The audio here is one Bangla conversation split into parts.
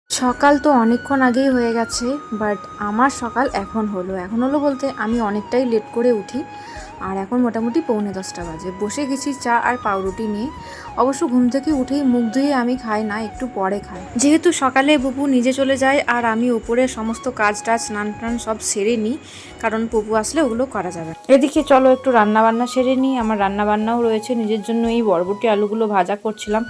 সকাল তো অনেকক্ষণ আগেই হয়ে গেছে, বাট আমার সকাল এখন হলো বলতে আমি অনেকটাই লেট করে উঠি। আর এখন মোটামুটি 9:45 বাজে, বসে গেছি চা আর পাউরুটি নিয়ে। অবশ্য ঘুম থেকে উঠেই মুখ ধুয়ে আমি খাই না, একটু পরে খাই, যেহেতু সকালে বুবু নিজে চলে যায় আর আমি উপরে সমস্ত কাজ টাজ স্নান টান সব সেরে নিই, কারণ বুবু আসলে ওগুলো করা যাবে না। এদিকে চলো একটু রান্না বান্না সেরে নিই। আমার রান্না বান্নাও রয়েছে, নিজের জন্য এই বরবটি আলুগুলো ভাজা করছিলাম,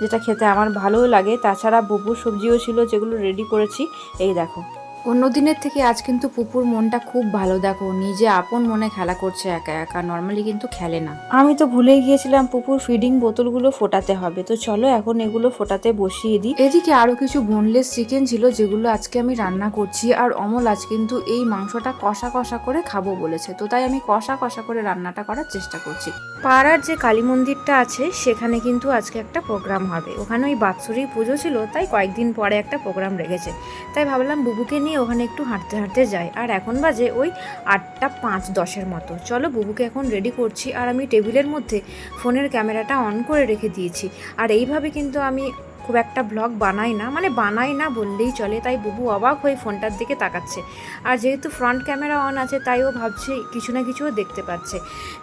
যেটা খেতে আমার ভালোও লাগে। তাছাড়া বুবুর সবজিও ছিল যেগুলো রেডি করেছি, এই দেখো। অন্য দিনের থেকে আজ কিন্তু পুপুর মনটা খুব ভালো, দেখো নিজে আপন মনে খেলা করছে একা একা, নর্মালি কিন্তু খেলে না। আমি তো ভুলেই গিয়েছিলাম পুপুর ফিডিং বোতলগুলো ফোটাতে হবে, তো চলো এখন এগুলো ফোটাতে বসিয়ে দিই। এদিকে আরও কিছু বোনলেস চিকেন ছিল যেগুলো আজকে আমি রান্না করছি, আর অমল আজ কিন্তু এই মাংসটা কষা কষা করে খাবো বলেছে, তো তাই আমি কষা কষা করে রান্নাটা করার চেষ্টা করছি। পাড়ার যে কালী মন্দিরটা আছে সেখানে কিন্তু আজকে একটা প্রোগ্রাম হবে, ওখানে ওই বাৎসরিক পুজো ছিল, তাই কয়েকদিন পরে একটা প্রোগ্রাম রেখেছে। তাই ভাবলাম বুবুকে নিয়ে ওখানে একটু হাঁটতে হাঁটতে যাই। আর এখন বাজে ওই 8:05-10 মতো। চলো বুবুকে এখন রেডি করছি, আর আমি টেবিলের মধ্যে ফোনের ক্যামেরাটা অন করে রেখে দিয়েছি। আর এইভাবে কিন্তু আমি খুব একটা ব্লগ বানাই না, মানে বানাই না বললেই চলে, তাই বুবু অবাক হয়ে ফোনটার দিকে তাকাচ্ছে। আর যেহেতু ফ্রন্ট ক্যামেরা অন আছে তাই ও ভাবছে কিছু না কিছুও দেখতে পাচ্ছে।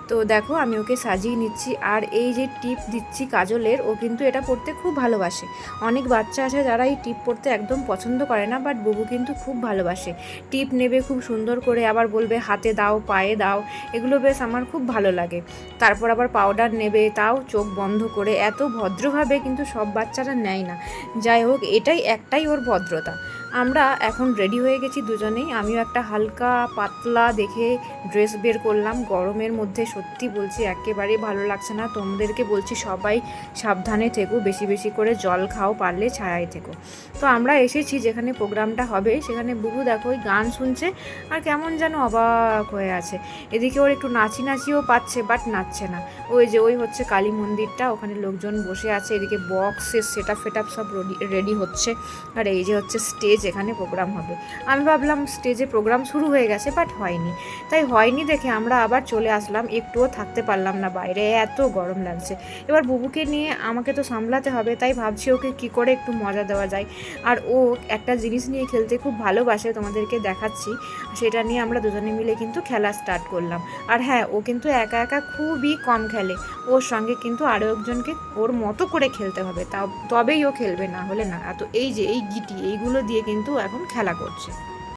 তো দেখো আমি ওকে সাজিয়ে নিচ্ছি, আর এই যে টিপ দিচ্ছি কাজলের, ও কিন্তু এটা পড়তে খুব ভালোবাসে। অনেক বাচ্চা আছে যারা এই টিপ পড়তে একদম পছন্দ করে না, বাট বুবু কিন্তু খুব ভালোবাসে। টিপ নেবে খুব সুন্দর করে, আবার বলবে হাতে দাও, পায়ে দাও, এগুলো বেশ আমার খুব ভালো লাগে। তারপর আবার পাউডার নেবে, তাও চোখ বন্ধ করে, এত ভদ্রভাবে কিন্তু সব বাচ্চারা নেয় না। যাই হোক, একটাই ওর ভদ্রতা। আমরা এখন রেডি হয়ে গেছি দুজনেই, আমিও একটা হালকা পাতলা দেখে ড্রেস বের করলাম। গরমের মধ্যে সত্যি বলছি একেবারেই ভালো লাগছে না, তোমাদেরকে বলছি সবাই সাবধানে থেকো, বেশি বেশি করে জল খাও, পারলে ছায়ায় থেকো। তো আমরা এসেছি যেখানে প্রোগ্রামটা হবে, সেখানে বুবু দেখো ওই গান শুনছে আর কেমন যেন অবাক হয়ে আছে। এদিকে ওর একটু নাচিও পাচ্ছে, বাট নাচছে না। ওই হচ্ছে কালী মন্দিরটা, ওখানে লোকজন বসে আছে, এদিকে বক্সের সেটআপ ফেটআপ সব রেডি হচ্ছে। আর এই যে হচ্ছে স্টেজ, এখানে প্রোগ্রাম হবে। আমি ভাবলাম স্টেজে প্রোগ্রাম শুরু হয়ে গেছে, বাট হয়নি। তাই হয়নি দেখে আমরা আবার চলে আসলাম, একটুও থাকতে পারলাম না বাইরে, এত গরম লাগছে। এবার বুবুকে নিয়ে আমাকে তো সামলাতে হবে, তাই ভাবছি ওকে কি করে একটু মজা দেওয়া যায়। আর ও একটা জিনিস নিয়ে খেলতে খুব ভালোবাসে, তোমাদেরকে দেখাচ্ছি। সেটা নিয়ে আমরা দুজনে মিলে কিন্তু খেলা স্টার্ট করলাম। আর হ্যাঁ, ও কিন্তু একা একা খুবই কম খেলে, ওর সঙ্গে কিন্তু আরও একজনকে ওর মতো করে খেলতে হবে, তবেই ও খেলবে, না হলে না। তো এই যে এই গিটি, এইগুলো দিয়ে কিন্তু এখন খেলা করছে।